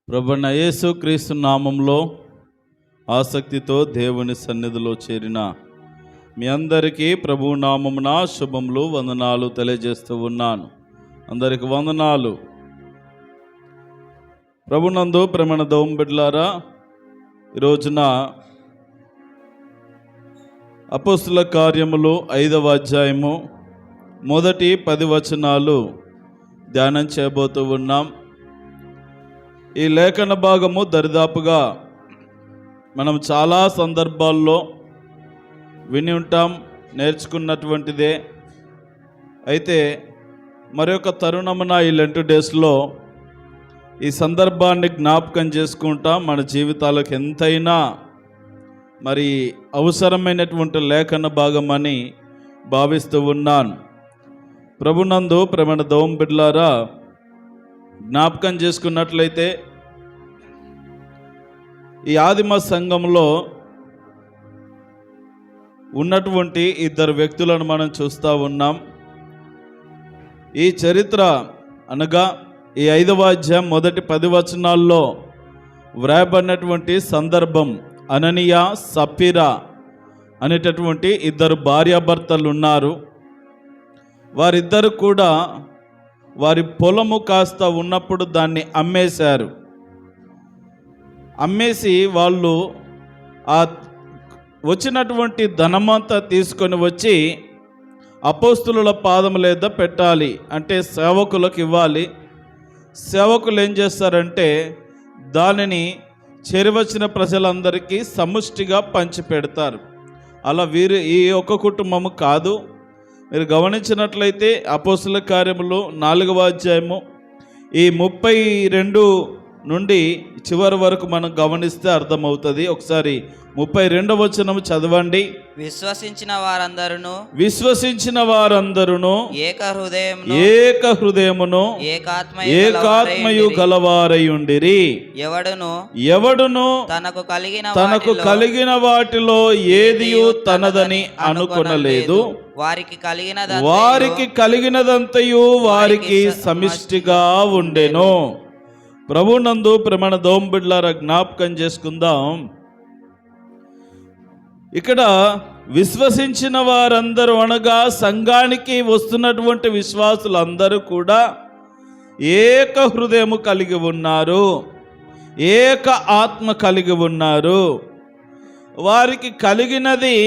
ప్రభువైన యేసు క్రీస్తు నామంలో ఆసక్తితో దేవుని సన్నిధిలో చేరిన మీ అందరికీ ప్రభు నామమున శుభములు వందనాలు తెలియజేస్తూ ఉన్నాను. అందరికి వందనాలు. ప్రభునందు ప్రేమన దోమ బిడ్డలారా, ఈరోజున అపోస్తుల కార్యములు 5వ అధ్యాయము మొదటి 10 వచనాలు ధ్యానం చేయబోతూ ఉన్నాం. ఈ లేఖన భాగము దరిదాపుగా మనం చాలా సందర్భాల్లో విని ఉంటాం, నేర్చుకున్నటువంటిదే. అయితే మరొక తరుణమున ఈ లెంట్ డేస్లో ఈ సందర్భాన్ని జ్ఞాపకం చేసుకుంటాం. మన జీవితాలకు ఎంతైనా మరి అవసరమైనటువంటి లేఖన భాగం అని భావిస్తూ ఉన్నాను. ప్రభునందు ప్రేమన దోమ బిడ్డలారా, జ్ఞాపకం చేసుకున్నట్లయితే ఈ ఆదిమ సంఘంలో ఉన్నటువంటి 2 వ్యక్తులను మనం చూస్తూ ఉన్నాం. ఈ చరిత్ర అనగా ఈ 5వ అధ్యాయం మొదటి 10 వచనాల్లో వ్రాయబడినటువంటి సందర్భం, అననీయ సప్పీరా అనేటటువంటి 2 భార్యాభర్తలు ఉన్నారు. వారిద్దరు కూడా వారి పొలము కాస్త ఉన్నప్పుడు దాన్ని అమ్మేశారు. అమ్మేసి వాళ్ళు ఆ వచ్చినటువంటి ధనమంతా తీసుకొని వచ్చి అపోస్తుల పాదముల యొద్ద పెట్టాలి, అంటే సేవకులకు ఇవ్వాలి. సేవకులు ఏం చేస్తారంటే దానిని చేరివచ్చిన ప్రజలందరికీ సముష్టిగా పంచి పెడతారు. అలా వీరు ఈ ఒక్క కుటుంబము కాదు. మీరు గమనించినట్లయితే అపోస్తుల కార్యములు 4వ అధ్యాయము ఈ 32 నుండి చివరి వరకు మనం గమనిస్తే అర్థమవుతుంది. ఒకసారి 32వ వచనం చదవండి. విశ్వసించిన వారందరూ ఏక హృదయమును ఏకాత్మయు గలవారయుండిరి. ఎవడును తనకు కలిగిన వాటిలో ఏదియు తనదని అనుకొనలేదు. వారికి కలిగినదంతయు వారికి సమిష్టిగా ఉండెను. ప్రభునందు ప్రేమన దోమ బిడ్డలారా, జ్ఞాపకం చేసుకుందాం. ఇక్కడ విశ్వసించిన వారందరూ అనగా సంఘానికి వస్తున్నటువంటి విశ్వాసులందరూ కూడా ఏక హృదయము కలిగి ఉన్నారు, ఏక ఆత్మ కలిగి ఉన్నారు. వారికి కలిగినది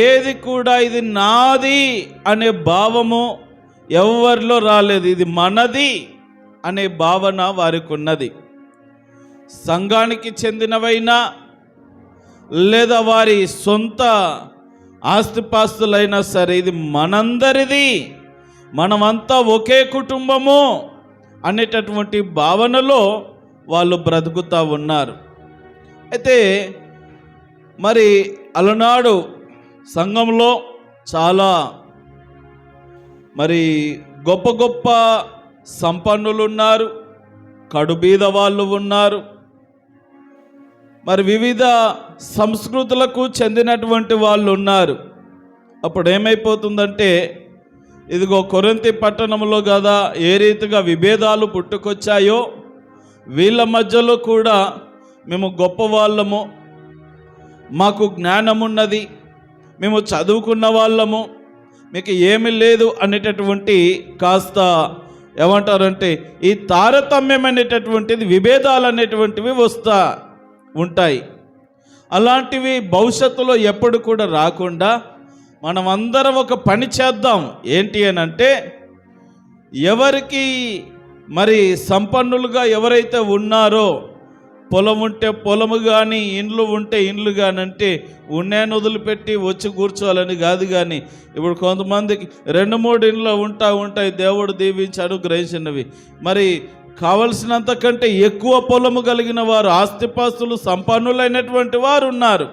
ఏది కూడా ఇది నాది అనే భావము ఎవరిలో రాలేదు. ఇది మనది అనే భావన వారికి ఉన్నది. సంఘానికి చెందినవైనా లేదా వారి సొంత ఆస్తిపాస్తులైనా సరే, ఇది మనందరిది, మనమంతా ఒకే కుటుంబము అనేటటువంటి భావనలో వాళ్ళు బ్రతుకుతూ ఉన్నారు. అయితే మరి అలనాడు సంఘంలో చాలా మరి గొప్ప గొప్ప సంపన్నులు ఉన్నారు, కడుబీద వాళ్ళు ఉన్నారు, మరి వివిధ సంస్కృతులకు చెందినటువంటి వాళ్ళు ఉన్నారు. అప్పుడు ఏమైపోతుందంటే, ఇదిగో కొరింథీ పట్టణంలో కదా ఏ రీతిగా విభేదాలు పుట్టుకొచ్చాయో, వీళ్ళ మధ్యలో కూడా మేము గొప్పవాళ్ళము, మాకు జ్ఞానం ఉన్నది, మేము చదువుకున్న వాళ్ళము, మీకు ఏమీ లేదు అనేటటువంటి కాస్త ఏమంటారంటే ఈ తారతమ్యం అనేటటువంటిది, విభేదాలు అనేటువంటివి వస్తూ ఉంటాయి. అలాంటివి భవిష్యత్తులో ఎప్పుడు కూడా రాకుండా మనం అందరం ఒక పని చేద్దాం. ఏంటి అని అంటే, ఎవరికి మరి సంపన్నులుగా ఎవరైతే ఉన్నారో, పొలం ఉంటే పొలము కానీ, ఇండ్లు ఉంటే ఇండ్లు కానీ, అంటే ఉన్నాయని వదిలిపెట్టి వచ్చి కూర్చోవాలని కాదు. కానీ ఇప్పుడు కొంతమందికి 2-3 ఇండ్లు ఉంటాయి, దేవుడు దీవించి అనుగ్రహించినవి. మరి కావలసినంత కంటే ఎక్కువ పొలము కలిగిన వారు, ఆస్తిపాస్తులు సంపన్నులైనటువంటి వారు ఉన్నారు.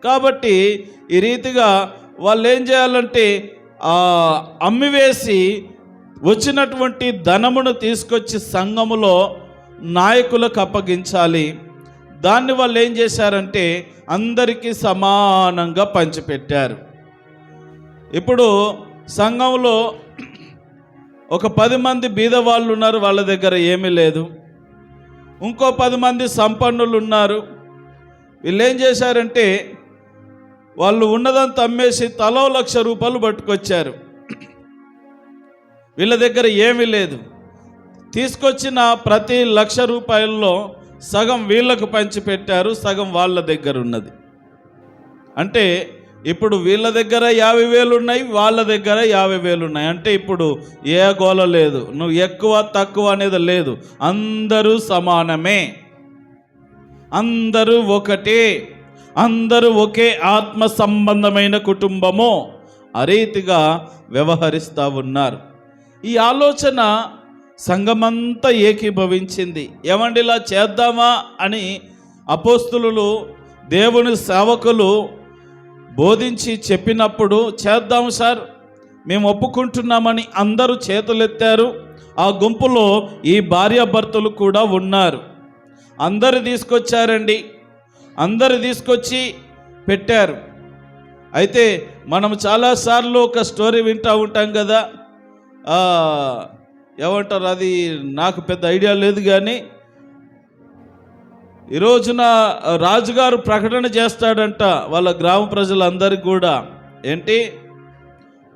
కాబట్టి ఈ రీతిగా వాళ్ళు ఏం చేయాలంటే అమ్మివేసి వచ్చినటువంటి ధనమును తీసుకొచ్చి సంఘములో నాయకులకు అప్పగించాలి. దాన్ని వాళ్ళు ఏం చేశారంటే అందరికీ సమానంగా పంచిపెట్టారు. ఇప్పుడు సంఘంలో ఒక 10 మంది బీద వాళ్ళు ఉన్నారు, వాళ్ళ దగ్గర ఏమీ లేదు. ఇంకో 10 మంది సంపన్నులు ఉన్నారు. వీళ్ళు ఏం చేశారంటే వాళ్ళు ఉన్నదంతా అమ్మేసి తలో ₹1,00,000 పట్టుకొచ్చారు. వీళ్ళ దగ్గర ఏమీ లేదు. తీసుకొచ్చిన ప్రతి ₹1,00,000 సగం వీళ్ళకు పంచిపెట్టారు, సగం వాళ్ళ దగ్గర ఉన్నది. అంటే ఇప్పుడు వీళ్ళ దగ్గర 50,000 ఉన్నాయి, వాళ్ళ దగ్గర 50,000 ఉన్నాయి. అంటే ఇప్పుడు ఏ గోల లేదు, నువ్వు ఎక్కువ తక్కువ అనేది లేదు, అందరూ సమానమే, అందరూ ఒకటే, అందరూ ఒకే ఆత్మ సంబంధమైన కుటుంబము ఆ రీతిగా వ్యవహరిస్తూ ఉన్నారు. ఈ ఆలోచన సంఘమంతా ఏకీభవించింది. ఏమండి ఇలా చేద్దామా అని అపోస్తులు దేవుని సేవకులు బోధించి చెప్పినప్పుడు, చేద్దాం సార్, మేము ఒప్పుకుంటున్నామని అందరూ చేతులెత్తారు. ఆ గుంపులో ఈ భార్యాభర్తలు కూడా ఉన్నారు. అందరు తీసుకొచ్చారండి, అందరు తీసుకొచ్చి పెట్టారు. అయితే మనం చాలాసార్లు ఒక స్టోరీ వింటూ ఉంటాం కదా, ఏమంటారు, అది నాకు పెద్ద ఐడియా లేదు, కానీ ఈ రోజున రాజుగారు ప్రకటన చేస్తాడంట వాళ్ళ గ్రామ ప్రజలందరికీ కూడా, ఏంటి,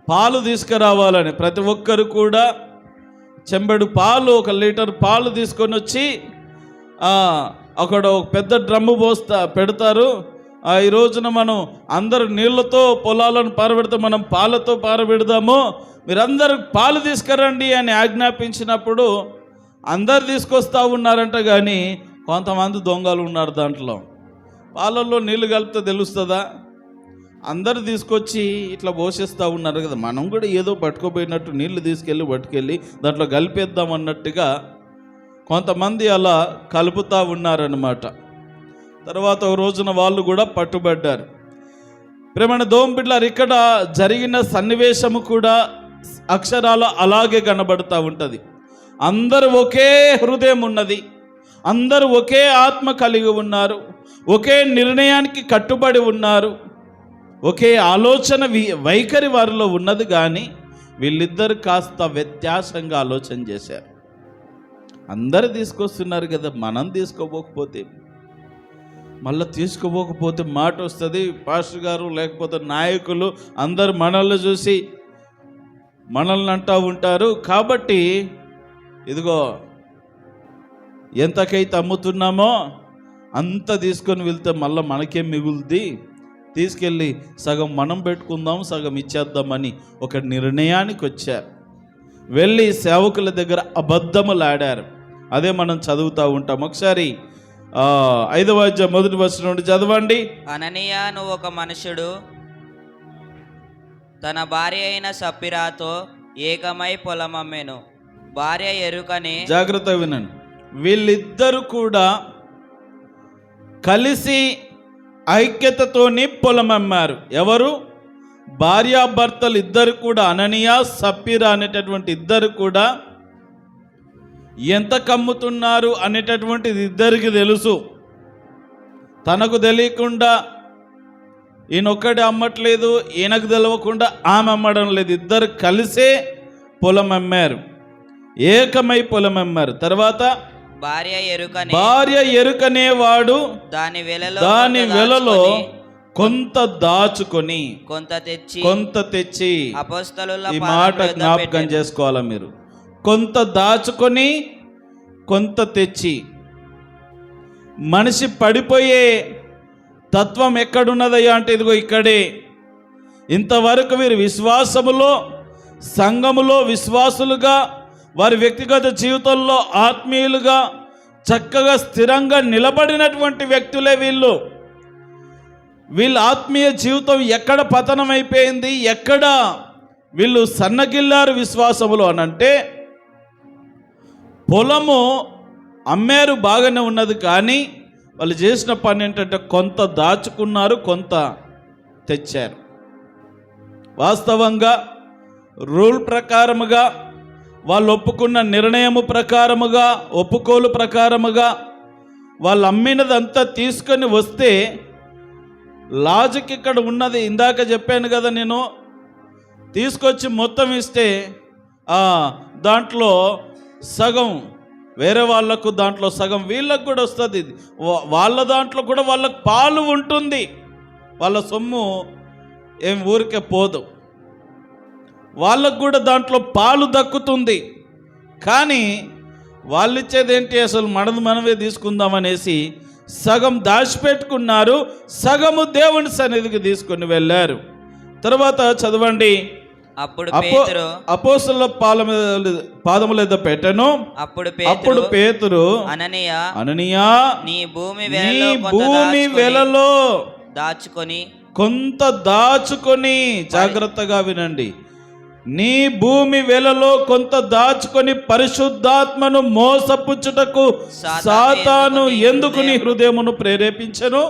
పాలు తీసుకురావాలని. ప్రతి ఒక్కరు కూడా చెంబెడు పాలు, 1 లీటర్ పాలు తీసుకొని వచ్చి అక్కడ ఒక పెద్ద డ్రమ్ము పెడతారు. ఈ రోజున మనం అందరు నీళ్లతో పొలాలను పారబెడితే మనం పాలతో పారబెడదాము, మీరందరూ పాలు తీసుకురండి అని ఆజ్ఞాపించినప్పుడు అందరు తీసుకొస్తూ ఉన్నారంట. కానీ కొంతమంది దొంగలు ఉన్నారు దాంట్లో. పాలల్లో నీళ్లు కలిపితే తెలుస్తుందా? అందరు తీసుకొచ్చి ఇట్లా పోషిస్తూ ఉన్నారు కదా, మనం కూడా ఏదో పట్టుకోపోయినట్టు నీళ్లు పట్టుకెళ్ళి దాంట్లో కలిపేద్దాం అన్నట్టుగా కొంతమంది అలా కలుపుతూ ఉన్నారన్నమాట. తర్వాత ఒక రోజున వాళ్ళు కూడా పట్టుబడ్డారు. ప్రేమైన దేవుని బిడ్డలారా, ఇక్కడ జరిగిన సన్నివేశము కూడా అక్షరాలు అలాగే కనబడుతూ ఉంటుంది. అందరూ ఒకే హృదయం ఉన్నది, అందరూ ఒకే ఆత్మ కలిగి ఉన్నారు, ఒకే నిర్ణయానికి కట్టుబడి ఉన్నారు, ఒకే ఆలోచన వైఖరి వారిలో ఉన్నది. కానీ వీళ్ళిద్దరు కాస్త వ్యత్యాసంగా ఆలోచన చేశారు. అందరు తీసుకొస్తున్నారు కదా, మనం తీసుకోపోకపోతే, మళ్ళీ తీసుకోపోకపోతే మాట వస్తుంది. పాస్టర్ గారు లేకపోతే నాయకులు అందరు మనల్ని చూసి మనల్ని అంటూ ఉంటారు. కాబట్టి ఇదిగో ఎంతకైతే అమ్ముతున్నామో అంత తీసుకొని వెళ్తే మళ్ళీ మనకేం మిగులుద్ది, తీసుకెళ్ళి సగం మనం పెట్టుకుందాం, సగం ఇచ్చేద్దామని ఒక నిర్ణయానికి వచ్చారు. వెళ్ళి సేవకుల దగ్గర అబద్ధములాడారు. అదే మనం చదువుతూ ఉంటాం. ఒకసారి 5వ అధ్యాయం 1వ వచనం నుండి చదవండి. అననీయ నువ్వు ఒక మనుషుడు తన భార్య అయిన సప్పిరాతో ఏకమై పొలమమ్మెను, భార్య ఎరుకనే. జాగ్రత్తగా వినండి, వీళ్ళిద్దరు కూడా కలిసి ఐక్యతతోని పొలమమ్మారు. ఎవరు? భార్యాభర్తలు ఇద్దరు కూడా, అననీయ సప్పిరా అనేటటువంటి ఇద్దరు కూడా ఎంత కమ్ముతున్నారు అనేటటువంటిది ఇద్దరికి తెలుసు. తనకు తెలియకుండా ఈయనొక్కడే అమ్మట్లేదు, ఈయనకు తెలియకుండా ఆమె అమ్మడం లేదు. ఇద్దరు కలిసే పొలం అమ్మారు, ఏకమై పొలం అమ్మారు. తర్వాత భార్య ఎరుకనే వాడు దాని వెలలో కొంత దాచుకొని కొంత తెచ్చి. ఈ మాట జ్ఞాపకం చేసుకోవాలా మీరు. కొంత దాచుకొని కొంత తెచ్చి. మనిషి పడిపోయే తత్వం ఎక్కడున్నదయ్యా అంటే ఇదిగో ఇక్కడే. ఇంతవరకు వీరు విశ్వాసములో, సంఘములో విశ్వాసులుగా, వారి వ్యక్తిగత జీవితంలో ఆత్మీయులుగా చక్కగా స్థిరంగా నిలబడినటువంటి వ్యక్తులే వీళ్ళు. వీళ్ళ ఆత్మీయ జీవితం ఎక్కడ పతనమైపోయింది, ఎక్కడ వీళ్ళు సన్నగిల్లారు విశ్వాసములో అనంటే, పొలము అమ్మారు బాగానే ఉన్నది, కానీ వాళ్ళు చేసిన పని ఏంటంటే కొంత దాచుకున్నారు, కొంత తెచ్చారు. వాస్తవంగా రూల్ ప్రకారముగా, వాళ్ళు ఒప్పుకున్న నిర్ణయము ప్రకారముగా, ఒప్పుకోలు ప్రకారముగా వాళ్ళు అమ్మినదంతా తీసుకొని వస్తే లాజిక్ ఇక్కడ ఉన్నది. ఇందాక చెప్పాను కదా నేను, తీసుకొచ్చి మొత్తం ఇస్తే దాంట్లో సగం వేరే వాళ్ళకు దాంట్లో సగం వీళ్ళకు కూడా వస్తుంది. వాళ్ళ దాంట్లో కూడా వాళ్ళకు పాలు ఉంటుంది. వాళ్ళ సొమ్ము ఏం ఊరికే పోదు, వాళ్ళకు కూడా దాంట్లో పాలు దక్కుతుంది. కానీ వాళ్ళు ఇచ్చేదేంటి, అసలు మనమే తీసుకుందామనేసి సగం దాచిపెట్టుకున్నారు, సగము దేవుని సన్నిధికి తీసుకుని వెళ్ళారు. తర్వాత చదవండి. అప్పుడు పేతురు అపోస్తలుల పాదముల మీద పెట్టెను. అప్పుడు పేతురు అననీయా, నీ భూమి వెలలో కొంత దాచుకొని, జాగ్రత్తగా వినండి, నీ భూమి వెలలో కొంత దాచుకొని పరిశుద్ధాత్మను మోసపుచ్చుటకు సాతాను ఎందుకు నీ హృదయమును ప్రేరేపించెను?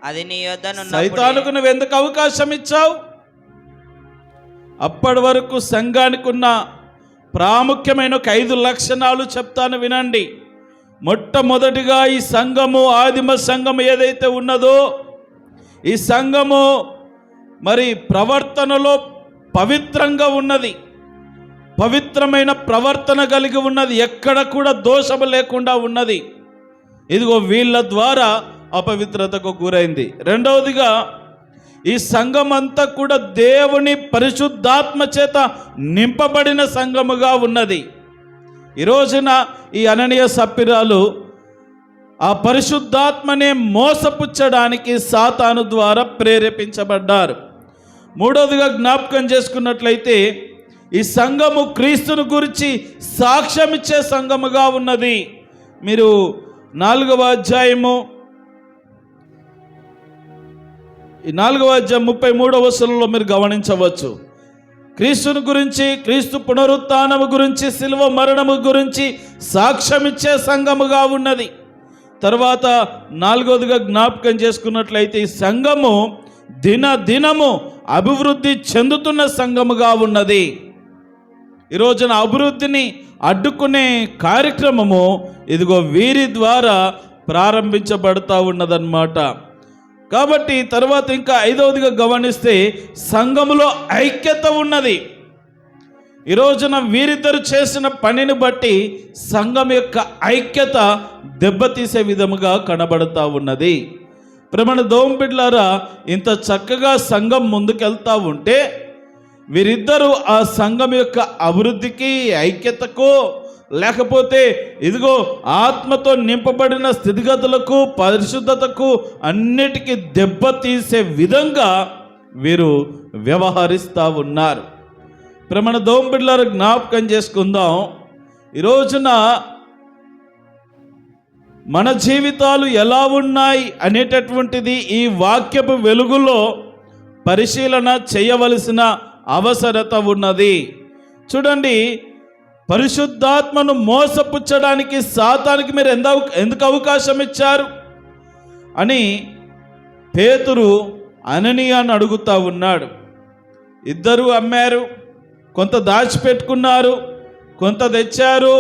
అది నీ యొద్ద సైతానుకు నువ్వు ఎందుకు అవకాశం ఇచ్చావు? అప్పటి వరకు సంఘానికి ఉన్న ప్రాముఖ్యమైన ఒక 5 లక్షణాలు చెప్తాను, వినండి. మొట్టమొదటిగా ఈ సంఘము, ఆదిమ సంఘము ఏదైతే ఉన్నదో, ఈ సంఘము మరి ప్రవర్తనలో పవిత్రంగా ఉన్నది, పవిత్రమైన ప్రవర్తన కలిగి ఉన్నది, ఎక్కడ కూడా దోషము లేకుండా ఉన్నది. ఇదిగో వీళ్ళ ద్వారా అపవిత్రతకు గురైంది. రెండవదిగా ఈ సంఘం అంతా కూడా దేవుని పరిశుద్ధాత్మ చేత నింపబడిన సంఘముగా ఉన్నది. ఈ రోజున ఈ అననీయ సప్పిరాలు ఆ పరిశుద్ధాత్మనే మోసపుచ్చడానికి సాతాను ద్వారా ప్రేరేపించబడ్డారు. మూడవదిగా జ్ఞాపకం చేసుకున్నట్లయితే ఈ సంఘము క్రీస్తుని గురించి సాక్ష్యం ఇచ్చే సంఘముగా ఉన్నది. మీరు 4వ అధ్యాయము 33వ వచనంలో మీరు గమనించవచ్చు. క్రీస్తుని గురించి, క్రీస్తు పునరుత్థానము గురించి, శిలువ మరణము గురించి సాక్ష్యం ఇచ్చే సంఘముగా ఉన్నది. తర్వాత 4వదిగా జ్ఞాపకం చేసుకున్నట్లయితే ఈ సంఘము దినదినము అభివృద్ధి చెందుతున్న సంఘముగా ఉన్నది. ఈ రోజున అభివృద్ధిని అడ్డుకునే కార్యక్రమము ఇదిగో వీరి ద్వారా ప్రారంభించబడతా ఉన్నదన్నమాట. కాబట్టి తర్వాత ఇంకా 5వదిగా గమనిస్తే సంఘములో ఐక్యత ఉన్నది. ఈ రోజున వీరిద్దరు చేసిన పనిని బట్టి సంఘం యొక్క ఐక్యత దెబ్బతీసే విధముగా కనబడతా ఉన్నది. ప్రేమణ దోంబిడ్లారా, ఇంత చక్కగా సంఘం ముందుకెళ్తా ఉంటే వీరిద్దరూ ఆ సంఘం యొక్క అభివృద్ధికి, ఐక్యతకు, లేకపోతే ఇదిగో ఆత్మతో నింపబడిన స్థితిగతులకు, పరిశుద్ధతకు అన్నిటికీ దెబ్బతీసే విధంగా వీరు వ్యవహరిస్తూ ఉన్నారు. ప్రేమణ దోంబిడ్లారా, జ్ఞాపకం చేసుకుందాం. ఈ రోజున మన జీవితాలు ఎలా ఉన్నాయి అనేటటువంటిది ఈ వాక్యపు వెలుగులో పరిశీలన చేయవలసిన అవసరత ఉన్నది. చూడండి, పరిశుద్ధాత్మను మోసపుచ్చడానికి సాతానికి మీరు ఎందుకు అవకాశం ఇచ్చారు అని పేతురు అననీయాను అడుగుతా ఉన్నాడు. ఇద్దరు అమ్మారు, కొంత దాచిపెట్టుకున్నారు, కొంత తెచ్చారు.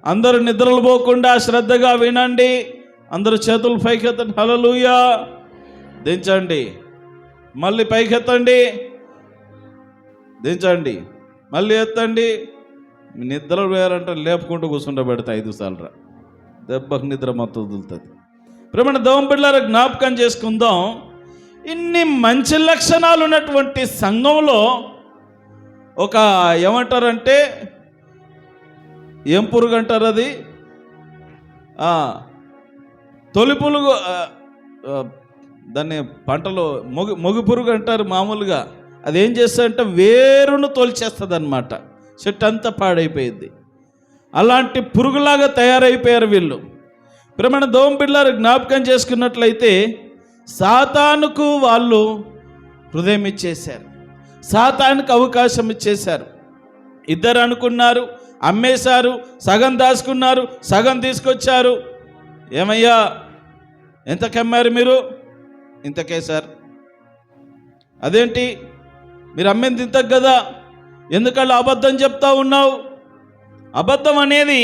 అందరూ నిద్రలు పోకుండా శ్రద్ధగా వినండి. అందరూ చేతులు పైకెత్తండి, హల్లెలూయా. దించండి, మళ్ళీ పైకెత్తండి, దించండి, మళ్ళీ ఎత్తండి. నిద్రలు వేయాలంటే లేపుకుంటూ కూర్చుంటే పెడతా 5 సార్లు, దెబ్బకు నిద్ర మొత్తం వదులుతుంది. ప్రేమణ దోంబిడ్లారా, జ్ఞాపకం చేసుకుందాం. ఇన్ని మంచి లక్షణాలు ఉన్నటువంటి సంఘంలో ఒక ఏమంటారంటే, ఏం పురుగు అంటారు అది, తొలి పురుగు, దాన్ని పంటలో మొగి పురుగు అంటారు మామూలుగా. అదేం చేస్తుందంటే వేరును తోల్చేస్తుంది అన్నమాట, చెట్టు అంతా పాడైపోయింది. అలాంటి పురుగులాగా తయారైపోయారు వీళ్ళు. ప్రేమణ దోంబిడ్లారా, జ్ఞాపకం చేసుకున్నట్లయితే సాతానుకు వాళ్ళు హృదయం ఇచ్చేశారు, సాతానుకు అవకాశం ఇచ్చేశారు. ఇద్దరు అనుకున్నారు, అమ్మేశారు, సగం దాచుకున్నారు, సగం తీసుకొచ్చారు. ఏమయ్యా, ఎంతకమ్మారు మీరు? ఇంతకేశారు. అదేంటి, మీరు అమ్మింది ఇంతకు కదా, ఎందుకలా అబద్ధం చెప్తా ఉన్నావు? అబద్ధం అనేది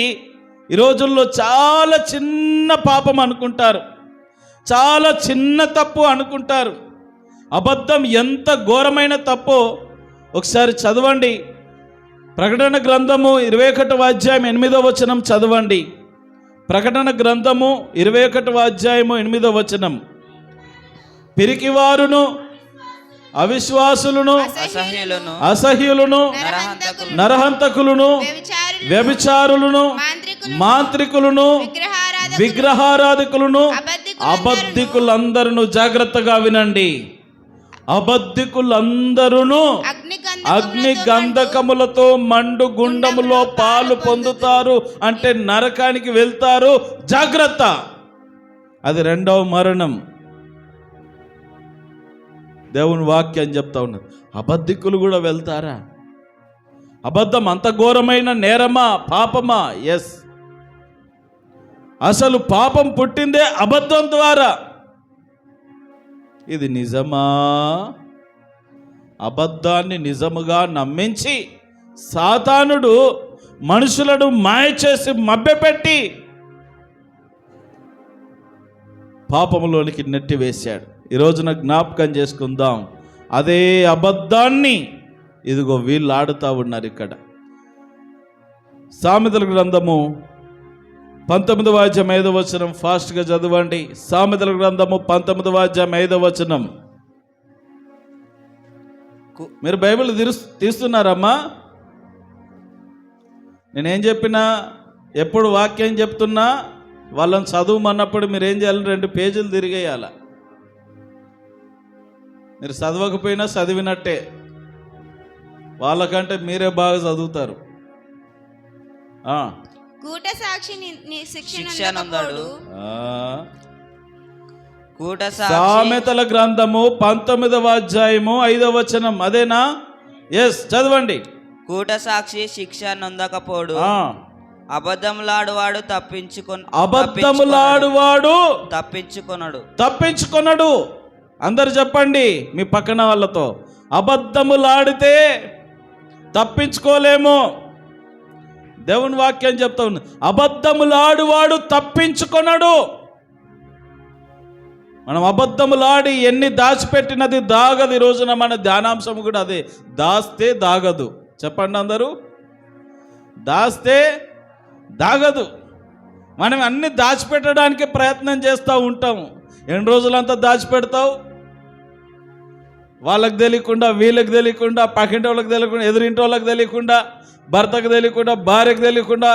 ఈ రోజుల్లో చాలా చిన్న పాపం అనుకుంటారు, చాలా చిన్న తప్పు అనుకుంటారు. అబద్ధం ఎంత ఘోరమైన తప్పో ఒకసారి చదవండి. ప్రకటన గ్రంథము 21వ అధ్యాయం 8వ వచనం చదవండి. ప్రకటన గ్రంథము 21వ అధ్యాయము 8వ వచనం. పిరికివారును, అవిశ్వాసులను, అసహ్యులను, నరహంతకులను, వ్యభిచారులను, మాంత్రికులను, విగ్రహారాధికులను, అబద్ధికులందరూ జాగ్రత్తగా వినండి. అబద్ధికులందరూ అగ్ని గంధకములతో మండు గుండములో పాలు పొందుతారు. అంటే నరకానికి వెళ్తారు. జాగ్రత్త, అది రెండవ మరణం. దేవుని వాక్యం చెప్తా ఉన్నది. అబద్ధికులు కూడా వెళ్తారా? అబద్ధం అంత ఘోరమైన నేరమా, పాపమా? ఎస్, అసలు పాపం పుట్టిందే అబద్ధం ద్వారా. ఇది నిజమా? అబద్ధాన్ని నిజముగా నమ్మించి సాతానుడు మనుషులను మాయ చేసి మభ్యపెట్టి పాపములోనికి నెట్టివేశాడు. ఈ రోజున జ్ఞాపకం చేసుకుందాం. అదే అబద్ధాన్ని ఇదిగో వీళ్ళు ఆడుతూ ఉన్నారు. ఇక్కడ సామెతల గ్రంథము 19వ అధ్యాయం 5వ వచనం, ఫాస్ట్గా చదవండి. సామెతల గ్రంథము 19వ అధ్యాయం 5వ వచనం. మీరు బైబిల్ తీస్తున్నారమ్మా? నేనేం చెప్పినా, ఎప్పుడు వాక్యం చెప్తున్నా వాళ్ళని చదువుమన్నప్పుడు మీరు ఏం చేయాలి? 2 పేజీలు తిరిగేయాల. మీరు చదవకపోయినా చదివినట్టే, వాళ్ళకంటే మీరే బాగా చదువుతారు. కూట సాక్షి సామెతల గ్రంథము 19వ అధ్యాయము 5వ వచనం. అదేనా? ఎస్, చదవండి. కూట సాక్షి శిక్ష నొందకపోడు, అబద్ధములాడువాడు తప్పించుకొనడు. అందరు చెప్పండి మీ పక్కన వాళ్ళతో, అబద్ధములాడితే తప్పించుకోలేము. దేవుని వాక్యం చెప్తా ఉంది, అబద్ధములాడువాడు తప్పించుకొనడు. మనం అబద్ధములాడి ఎన్ని దాచిపెట్టినది దాగదు. ఈ రోజున మన ధ్యానాంశం కూడా అదే, దాస్తే దాగదు. చెప్పండి అందరూ, దాస్తే దాగదు. మనం అన్ని దాచిపెట్టడానికి ప్రయత్నం చేస్తూ ఉంటాము. ఎన్ని రోజులంతా దాచిపెడతావు? వాళ్ళకి తెలియకుండా, వీళ్ళకి తెలియకుండా, పక్కింటి వాళ్ళకి తెలియకుండా, ఎదురింటి వాళ్ళకి తెలియకుండా, భర్తకు తెలియకుండా, భార్యకు తెలియకుండా,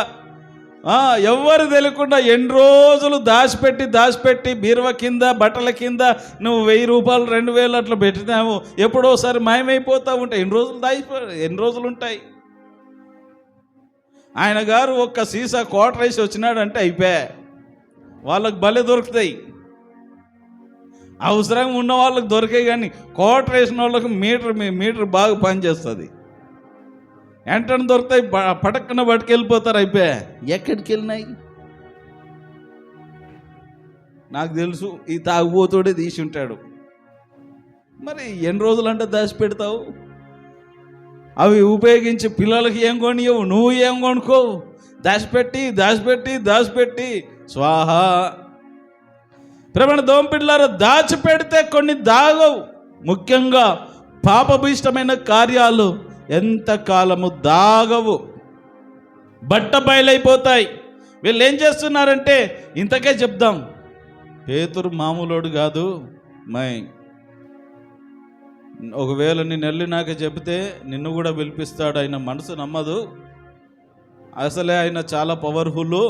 ఎవ్వరు తెలియకుండా ఎన్ని రోజులు దాచిపెట్టి బీరువా కింద, బట్టల కింద నువ్వు 1000 రూపాయలు 2000 అట్లా పెట్టినావు. ఎప్పుడోసారి మాయమైపోతూ ఉంటాయి. ఎన్ని రోజులు ఉంటాయి? ఆయన గారు ఒక్క సీసా క్వార్టర్ రైస్ వచ్చినాడంటే అయిపోయా, వాళ్ళకి భలే దొరుకుతాయి. అవసరం ఉన్న వాళ్ళకి దొరికాయి, కానీ క్వార్టర్ వేసిన వాళ్ళకి మీటర్ బాగా పనిచేస్తుంది. వెంటనే దొరుకుతాయి, పటక్కన పట్టుకెళ్ళిపోతారు. అయిపోయా. ఎక్కడికి వెళ్ళినాయి? నాకు తెలుసు, ఈ తాగుబోతుడే తీసి ఉంటాడు. మరి ఎన్ని రోజులు అంటే దాచిపెడతావు? అవి ఉపయోగించి పిల్లలకి ఏం కొనియవు, నువ్వు ఏం కొనుక్కోవు. దాచిపెట్టి స్వాహా. ప్రేమ దోంపిడ్లారా, దాచిపెడితే కొన్ని దాగవు. ముఖ్యంగా పాపభీష్టమైన కార్యాలు ఎంతకాలము దాగవు, బట్ట బయలైపోతాయి. వీళ్ళు ఏం చేస్తున్నారంటే, ఇంతకే చెప్దాం, పేతురు మామూలోడు కాదు. ఒకవేళ నేను వెళ్ళినాక చెబితే నిన్ను కూడా పిలిపిస్తాడు. ఆయన మనసు నమ్మదు. అసలే ఆయన చాలా పవర్ఫుల్.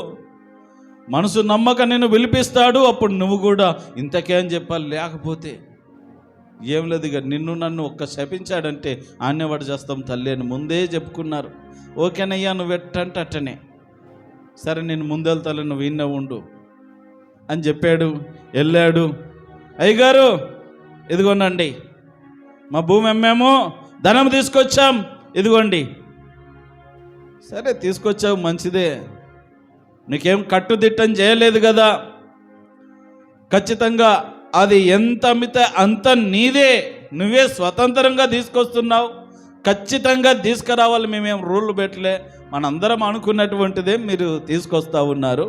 మనసు నమ్మక నిన్ను పిలిపిస్తాడు. అప్పుడు నువ్వు కూడా ఇంతకే అని చెప్పాలి. లేకపోతే ఏం లేదు, ఇక నిన్ను నన్ను ఒక్క శపించాడంటే ఆన్యవాడు చేస్తాం తల్లి అని ముందే చెప్పుకున్నారు. ఓకేనయ్యా, నువ్వు ఎట్టంటే అట్టనే, సరే నేను ముందెళ్తాను, నువ్వు విన్న ఉండు అని చెప్పాడు. వెళ్ళాడు. అయ్యగారు ఇదిగోనండి, మా భూమి అమ్మేమో, ధనం తీసుకొచ్చాం, ఇదిగోండి. సరే తీసుకొచ్చావు, మంచిదే. నీకేం కట్టుదిట్టం చేయలేదు కదా. ఖచ్చితంగా అది ఎంత అమ్మితే అంత నీదే, నువ్వే స్వతంత్రంగా తీసుకొస్తున్నావు. ఖచ్చితంగా తీసుకురావాలి, మేమేం రూళ్ళు పెట్టలే, మనందరం అనుకున్నటువంటిదే మీరు తీసుకొస్తా ఉన్నారు.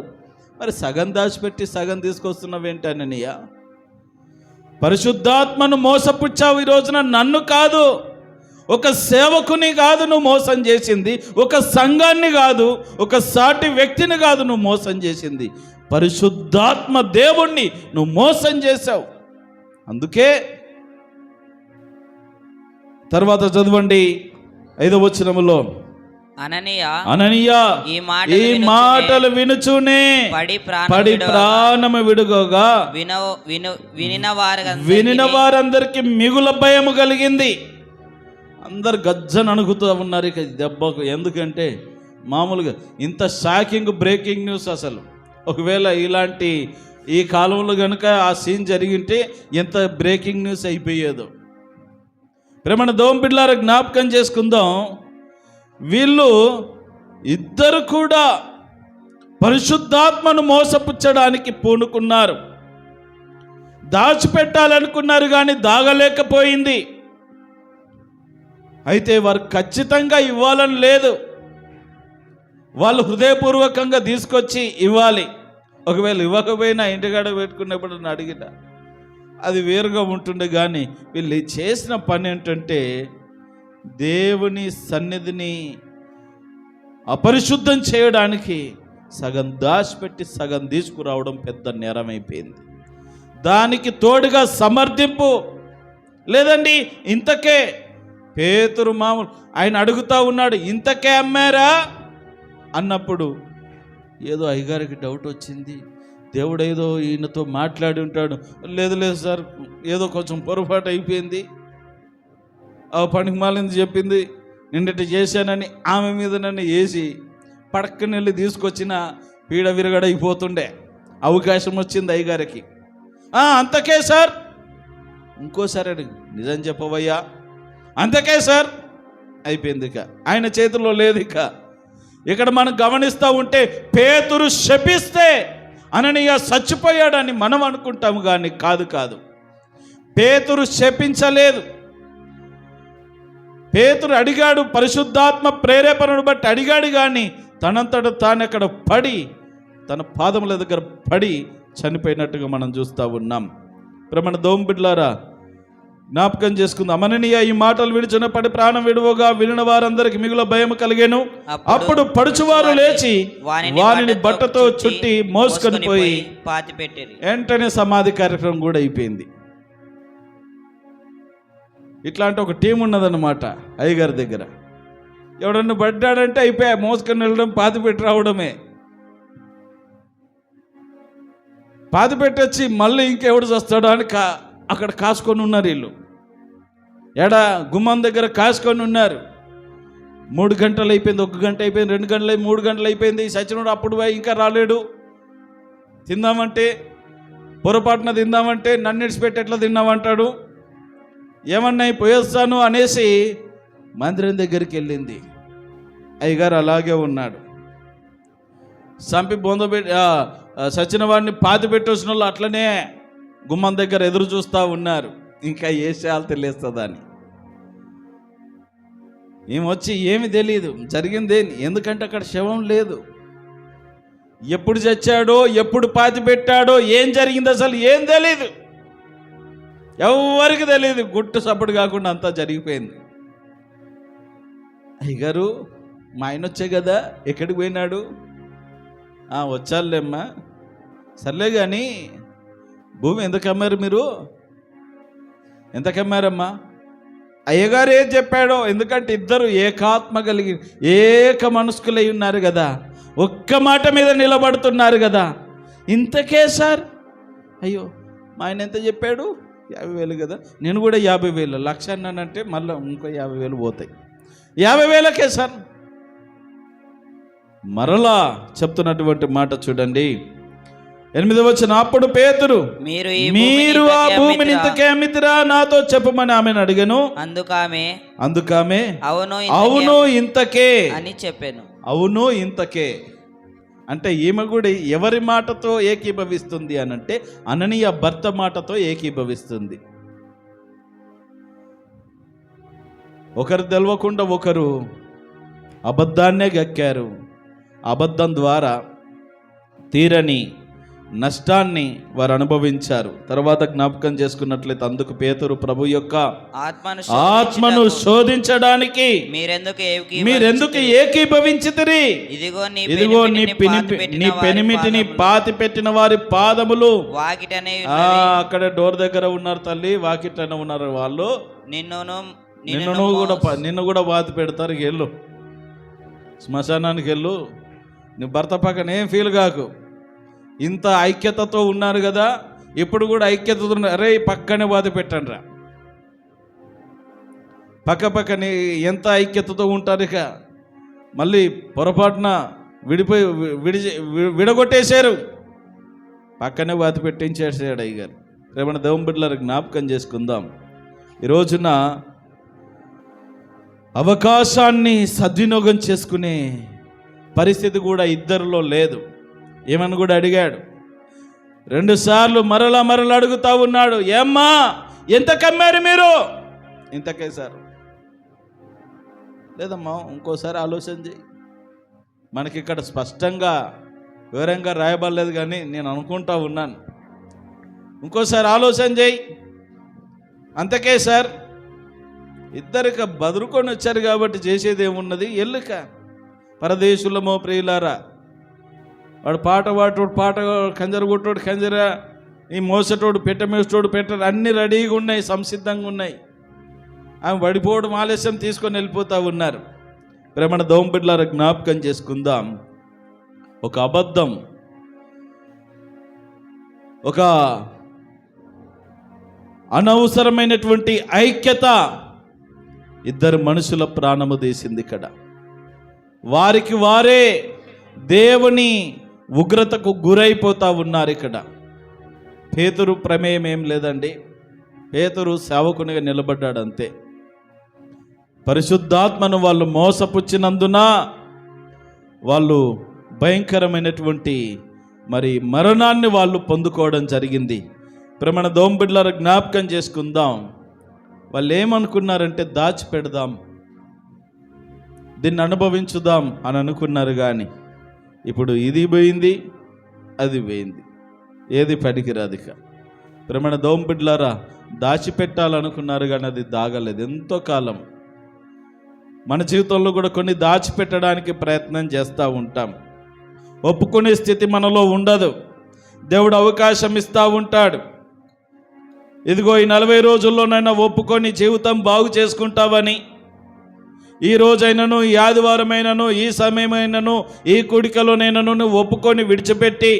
మరి సగం దాచిపెట్టి సగం తీసుకొస్తున్నావేంటి అననీయ? పరిశుద్ధాత్మను మోసపుచ్చావు ఈ రోజున, నన్ను కాదు. ఒక సేవకుని కాదు నువ్వు మోసం చేసింది, ఒక సంఘాన్ని కాదు, ఒక సాటి వ్యక్తిని కాదు నువ్వు మోసం చేసింది, పరిశుద్ధాత్మ దేవుణ్ణి నువ్వు మోసం చేశావు. అందుకే తర్వాత చదవండి 5వ వచనములో, అననీయ ఈ మాటలు వినుచునే పడి ప్రాణము విడుగోగా వినిన వారందరికి మిగుల భయము కలిగింది. అందరు గజ్జను అణుగుతూ ఉన్నారు ఇక దెబ్బకు. ఎందుకంటే మామూలుగా ఇంత షాకింగ్ బ్రేకింగ్ న్యూస్ అసలు ఒకవేళ ఇలాంటి ఈ కాలంలో కనుక ఆ సీన్ జరిగింటే ఎంత బ్రేకింగ్ న్యూస్ అయిపోయేదో. ప్రేమణ దోంపిడ్లారా జ్ఞాపకం చేసుకుందాం. వీళ్ళు ఇద్దరు కూడా పరిశుద్ధాత్మను మోసపుచ్చడానికి పూనుకున్నారు. దాచిపెట్టాలనుకున్నారు కానీ దాగలేకపోయింది. అయితే వారు ఖచ్చితంగా ఇవ్వాలని లేదు, వాళ్ళు హృదయపూర్వకంగా తీసుకొచ్చి ఇవ్వాలి. ఒకవేళ ఇవ్వకపోయినా ఇంటికాడ పెట్టుకున్నప్పుడు అడిగిన అది వేరుగా ఉంటుండే. కానీ వీళ్ళు చేసిన పని ఏంటంటే దేవుని సన్నిధిని అపరిశుద్ధం చేయడానికి సగం దాచిపెట్టి సగం తీసుకురావడం పెద్ద నేరమైపోయింది. దానికి తోడుగా సమర్థింపు లేదండి. ఇంతకే పేతురు మామూలు ఆయన అడుగుతా ఉన్నాడు, ఇంతకే అమ్మారా అన్నప్పుడు ఏదో అయ్యగారికి డౌట్ వచ్చింది, దేవుడు ఏదో ఈయనతో మాట్లాడి ఉంటాడు. లేదు లేదు సార్, ఏదో కొంచెం పొరపాటు అయిపోయింది, ఆ పనికి మాలింది చెప్పింది, నిన్నటి చేశానని ఆమె మీద నన్ను వేసి పడక్కని వెళ్ళి తీసుకొచ్చిన పీడ విరగడైపోతుండే. అవకాశం వచ్చింది అయ్యగారికి. అంతకే సార్, ఇంకోసారి అడిగి నిజం చెప్పవయ్యా, అంతకే సార్, అయిపోయింది. ఇక ఆయన చేతిలో లేదు. ఇక ఇక్కడ మనం గమనిస్తూ ఉంటే పేతురు శపిస్తే అననీయ చచ్చిపోయాడని మనం అనుకుంటాము, కానీ కాదు. పేతురు శపించలేదు. పేతురు అడిగాడు, పరిశుద్ధాత్మ ప్రేరేపణను బట్టి అడిగాడు, కానీ తనంతట తాను అక్కడ పడి తన పాదముల దగ్గర పడి చనిపోయినట్టుగా మనం చూస్తూ ఉన్నాం. ప్రమాణ దోంబిడ్లారా జ్ఞాపకం చేసుకుందాం. అననీయ ఈ మాటలు విడిచిన పడి ప్రాణం విడువగా వినిన వారందరికి మిగుల భయం కలిగేను. అప్పుడు పడుచువారు లేచి వారిని బట్టతో చుట్టి మోసుకొని పోయి వెంటనే సమాధి కార్యక్రమం కూడా అయిపోయింది. ఇట్లాంటి ఒక టీం ఉన్నదన్నమాట అయ్యగారి దగ్గర. ఎవడన్నా పడ్డాడంటే అయిపోయా, మోసుకొని వెళ్ళడం, పాతి పెట్టి రావడమే. పాతి పెట్టొచ్చి మళ్ళీ ఇంకెవడు వస్తాడో అని అక్కడ కాసుకొని ఉన్నారు వీళ్ళు. గుమ్మం దగ్గర కాసుకొని ఉన్నారు. 3 గంటలు అయిపోయింది, 1 గంట అయిపోయింది, 2 గంటలు 3 గంటలు అయిపోయింది. సచినుడు అప్పుడు ఇంకా రాలేడు. తిందామంటే పొరపాటున తిందామంటే నన్ను ఇడిచిపెట్టి ఎట్లా తిన్నామంటాడు. ఏమన్నా పోయేస్తాను అనేసి మందిరం దగ్గరికి వెళ్ళింది. అయ్యగారు అలాగే ఉన్నాడు. సంపి బొందబెట్టి సచిన వాడిని పాతి పెట్టొచ్చిన వాళ్ళు అట్లనే గుమ్మం దగ్గర ఎదురు చూస్తూ ఉన్నారు. ఇంకా ఏ శాలు తెలియస్తుందని. ఏమొచ్చి ఏమి తెలియదు జరిగిందే, ఎందుకంటే అక్కడ శవం లేదు. ఎప్పుడు చచ్చాడో, ఎప్పుడు పాతి పెట్టాడో, ఏం జరిగింది అసలు ఏం తెలీదు, ఎవరికి తెలియదు. గుట్టు సప్పుడు కాకుండా అంతా జరిగిపోయింది. అయ్యగారు మా ఆయన వచ్చే కదా, ఎక్కడికి పోయినాడు? వచ్చాలేమ్మా, సర్లే కానీ భూమి ఎందుకు అమ్మారు మీరు? ఎంతకమ్మారమ్మా? అయ్యగారు ఏం చెప్పాడో, ఎందుకంటే ఇద్దరు ఏకాత్మ కలిగి ఏక మనస్కులై ఉన్నారు కదా, ఒక్క మాట మీద నిలబడుతున్నారు కదా. ఇంతకే సార్, అయ్యో మా ఆయన ఎంత చెప్పాడు? 50,000 కదా, నేను కూడా 50,000, 1,00,000 అన్నానంటే మళ్ళీ ఇంకో 50,000 పోతాయి. 50,000కే సార్. మరలా చెప్తున్నటువంటి మాట చూడండి, 8వ వచనం. అప్పుడు పేతురు, మీరు ఆ భూమిని ఇంతకే అమ్మితిరా, నాతో చెప్పమని ఆమెను అడిగాను. అందుకామె అవును ఇంతకే అని చెప్పాను. అవును ఇంతకే అంటే ఈమె కూడా ఎవరి మాటతో ఏకీభవిస్తుంది అనంటే అననీయ భర్త మాటతో ఏకీభవిస్తుంది. ఒకరు తెలవకుండా ఒకరు అబద్ధాన్నే గక్కారు. అబద్ధం ద్వారా తీరని నష్టాన్ని వారు అనుభవించారు. తర్వాత జ్ఞాపకం చేసుకున్నట్లయితే అందుకు పేతురు ప్రభు యొక్క ఆత్మను శోధించడానికి మీరెందుకు ఏకీభవించితిరి? ఇదిగో నీ పెనిమిటిని పాతి పెట్టిన వారి పాదములు అక్కడ డోర్ దగ్గర ఉన్నారు తల్లి, వాకిట్లనే ఉన్నారు వాళ్ళు. నిన్ను కూడా పాతి పెడతారు. వెళ్ళు, శ్మశానానికి వెళ్ళు, నీ భర్త పక్కన ఏం ఫీల్ కాకు. ఇంత ఐక్యతతో ఉన్నారు కదా, ఇప్పుడు కూడా ఐక్యతతో అరే పక్కనే బాధ పెట్టండి రా, పక్కనే ఎంత ఐక్యతతో ఉంటారు. ఇక మళ్ళీ పొరపాటున విడగొట్టేశారు, పక్కనే బాధ పెట్టించేసాడు అయ్యగారు. రేపటి దేవుని బిడ్డలారా జ్ఞాపకం చేసుకుందాం. ఈ రోజున అవకాశాన్ని సద్వినియోగం చేసుకునే పరిస్థితి కూడా ఇద్దరిలో లేదు. ఏమని కూడా అడిగాడు, 2 సార్లు మరలా అడుగుతా ఉన్నాడు, ఏమ్మా ఎంత కమ్మారు మీరు? ఇంతకేసారు. లేదమ్మా ఇంకోసారి ఆలోచన చేయి. మనకి ఇక్కడ స్పష్టంగా వివరంగా రాయబడలేదు, కానీ నేను అనుకుంటా ఉన్నాను, ఇంకోసారి ఆలోచన చేయి. అంతకే సార్, ఇద్దరిక బదురుకొని వచ్చారు కాబట్టి చేసేది ఏమున్నది, ఎల్లుక పరదేశులమో ప్రియులారా. వాడు పాట కంజర కొట్టోడు కంజర, ఈ మోసటోడు మేసటోడు అన్నీ రెడీగా ఉన్నాయి, సంసిద్ధంగా ఉన్నాయి. ఆమె పడిపోవడం ఆలస్యం, తీసుకొని వెళ్ళిపోతూ ఉన్నారు. ప్రేమణ దేవుని బిడ్డలారా జ్ఞాపకం చేసుకుందాం. ఒక అబద్ధం, ఒక అనవసరమైనటువంటి ఐక్యత ఇద్దరు మనుషుల ప్రాణము తీసింది. ఇక్కడ వారికి వారే దేవుని ఉగ్రతకు గురైపోతా ఉన్నారు. ఇక్కడ పేతురు ప్రమేయం ఏం లేదండి, పేతురు సేవకునిగా నిలబడ్డాడు అంతే. పరిశుద్ధాత్మను వాళ్ళు మోసపుచ్చినందున వాళ్ళు భయంకరమైనటువంటి మరణాన్ని వాళ్ళు పొందుకోవడం జరిగింది. ప్రమాణ దోంబిడ్లారా జ్ఞాపకం చేసుకుందాం. వాళ్ళు ఏమనుకున్నారంటే దాచిపెడదాం, దీన్ని అనుభవించుదాం అని అనుకున్నారు. కానీ ఇప్పుడు ఇది పోయింది, అది పోయింది, ఏది పనికిరాదిక. ప్రమాణ దోంబిడ్లారా దాచిపెట్టాలనుకున్నారు కానీ అది దాగలేదు. ఎంతో కాలం మన జీవితంలో కూడా కొన్ని దాచిపెట్టడానికి ప్రయత్నం చేస్తూ ఉంటాం. ఒప్పుకునే స్థితి మనలో ఉండదు. దేవుడు అవకాశం ఇస్తూ ఉంటాడు. ఇదిగో ఈ 40 రోజుల్లోనైనా ఒప్పుకొని జీవితం బాగు చేసుకుంటావని, ఈ రోజైనను, ఈ ఆదివారమైనను, ఈ సమయమైనను, ఈ కూడికలోనైనను నువ్వు ఒప్పుకొని విడిచిపెట్టి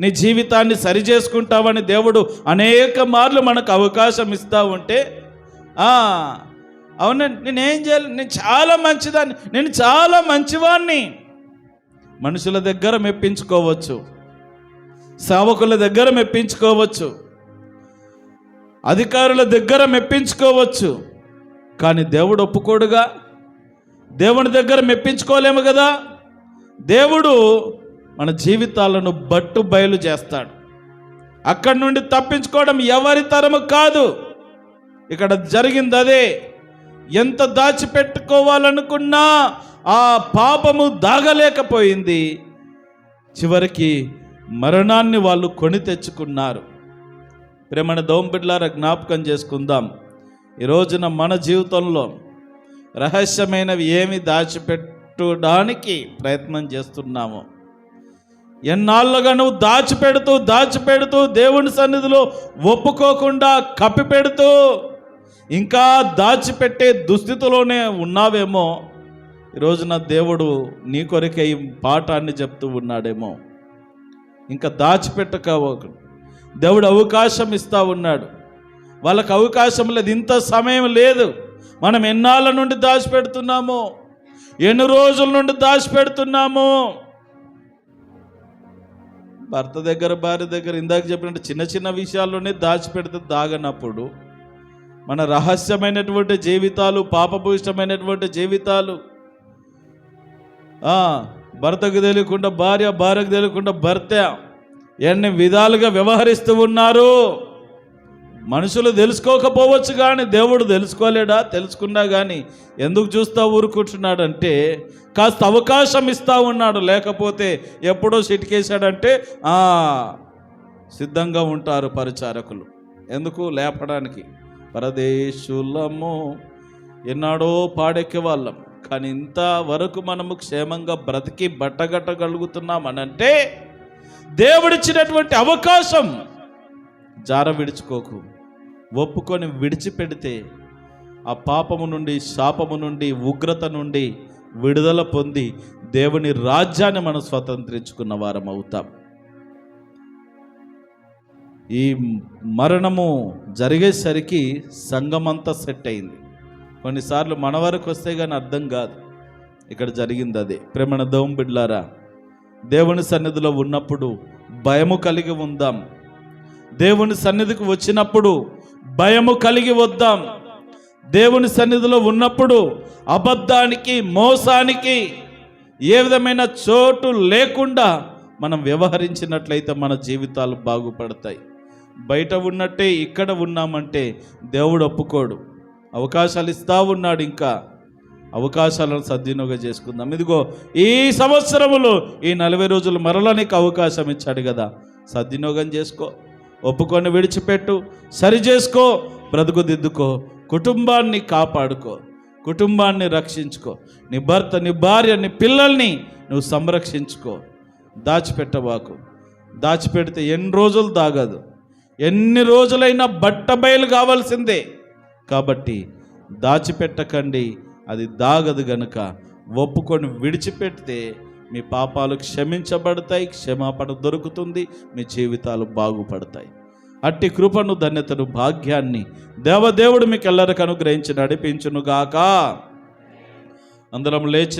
నీ జీవితాన్ని సరిచేసుకుంటావని దేవుడు అనేక మార్లు మనకు అవకాశం ఇస్తూ ఉంటే, అవునండి నేనేం చేయాలి, నేను చాలా మంచిదాన్ని, నేను చాలా మంచివాడిని. మనుషుల దగ్గర మెప్పించుకోవచ్చు, సేవకుల దగ్గర మెప్పించుకోవచ్చు, అధికారుల దగ్గర మెప్పించుకోవచ్చు, కానీ దేవుడు ఒప్పుకోడుగా. దేవుని దగ్గర మెప్పించుకోలేము కదా. దేవుడు మన జీవితాలను బయలు చేస్తాడు. అక్కడి నుండి తప్పించుకోవడం ఎవరి తరము కాదు. ఇక్కడ జరిగింది అదే. ఎంత దాచిపెట్టుకోవాలనుకున్నా ఆ పాపము దాగలేకపోయింది. చివరికి మరణాన్ని వాళ్ళు కొని తెచ్చుకున్నారు. ప్రేమణ దోంబిడ్లారా జ్ఞాపకం చేసుకుందాం. ఈ రోజున మన జీవితంలో రహస్యమైనవి ఏమి దాచిపెట్టడానికి ప్రయత్నం చేస్తున్నాము? ఎన్నాళ్ళుగా నువ్వు దాచిపెడుతూ దేవుని సన్నిధిలో ఒప్పుకోకుండా కప్పిపెడుతూ ఇంకా దాచిపెట్టే దుస్థితిలోనే ఉన్నావేమో. ఈరోజున దేవుడు నీ కొరకే ఈ పాఠాన్ని చెప్తూ ఉన్నాడేమో. ఇంకా దాచిపెట్టకపోకు. దేవుడు అవకాశం ఇస్తూ ఉన్నాడు. వాళ్ళకు అవకాశం లేదు, ఇంత సమయం లేదు. మనం ఎన్నాళ్ళ నుండి దాచిపెడుతున్నాము, ఎన్ని రోజుల నుండి దాచిపెడుతున్నాము. భర్త దగ్గర, భార్య దగ్గర, ఇందాక చెప్పినట్టు చిన్న చిన్న విషయాల్లోనే దాచిపెడితే దాగనప్పుడు మన రహస్యమైనటువంటి జీవితాలు, పాపభూయిష్టమైనటువంటి జీవితాలు, భర్తకు తెలియకుండా భార్య, భార్యకు తెలియకుండా భర్త ఎన్ని విధాలుగా వ్యవహరిస్తూ ఉన్నారు. మనుషులు తెలుసుకోకపోవచ్చు కానీ దేవుడు తెలుసుకోలేడా? తెలుసుకున్నా కానీ ఎందుకు చూస్తా ఊరుకుంటున్నాడంటే కాస్త అవకాశం ఇస్తూ ఉన్నాడు. లేకపోతే ఎప్పుడో సిటికేశాడంటే సిద్ధంగా ఉంటారు పరిచారకులు. ఎందుకు? లేపడానికి. పరదేశులము ఎన్నాడో పాడెక్కే వాళ్ళం, కానీ ఇంతవరకు మనము క్షేమంగా బ్రతికి బట్టగట్టగలుగుతున్నామనంటే దేవుడిచ్చినటువంటి అవకాశం. జార విడుచుకోకు, ఒప్పుకొని విడిచిపెడితే ఆ పాపము నుండి, శాపము నుండి, ఉగ్రత నుండి విడుదల పొంది దేవుని రాజ్యాన్ని మనం స్వతంత్రించుకున్న వారం అవుతాం. ఈ మరణము జరిగేసరికి సంఘమంతా సెట్ అయింది. కొన్నిసార్లు మన వరకు వస్తే కానీ అర్థం కాదు. ఇక్కడ జరిగింది అదే. ప్రేమణ దేవుని బిడ్డలారా, దేవుని సన్నిధిలో ఉన్నప్పుడు భయము కలిగి ఉందాం. దేవుని సన్నిధికి వచ్చినప్పుడు భయము కలిగి వద్దాం. దేవుని సన్నిధిలో ఉన్నప్పుడు అబద్ధానికి, మోసానికి ఏ విధమైన చోటు లేకుండా మనం వ్యవహరించినట్లయితే మన జీవితాలు బాగుపడతాయి. బయట ఉన్నట్టే ఇక్కడ ఉన్నామంటే దేవుడు ఒప్పుకోడు. అవకాశాలు ఇస్తా ఉన్నాడు. ఇంకా అవకాశాలను సద్వినియోగం చేసుకుందాం. ఇదిగో ఈ సంవత్సరములో ఈ 40 రోజులు మరలా నీకు అవకాశం ఇచ్చాడు కదా, సద్వినియోగం చేసుకో. ఒప్పుకొని విడిచిపెట్టు, సరి చేసుకో, బ్రతుకుదిద్దుకో, కుటుంబాన్ని కాపాడుకో, కుటుంబాన్ని రక్షించుకో, నీ భర్త, నీ భార్య, నీ పిల్లల్ని నువ్వు సంరక్షించుకో. దాచిపెట్టవాకు. దాచిపెడితే ఎన్ని రోజులు దాగదు, ఎన్ని రోజులైనా బట్టబయలు కావాల్సిందే. కాబట్టి దాచిపెట్టకండి, అది దాగదు గనుక ఒప్పుకొని విడిచిపెడితే మీ పాపాలు క్షమించబడతాయి, క్షమాపణ దొరుకుతుంది, మీ జీవితాలు బాగుపడతాయి. అట్టి కృపను, ధన్యతను, భాగ్యాన్ని దేవదేవుడు మీకు ఎల్లరికి అనుగ్రహించి నడిపించునుగాక. అందరం లేచి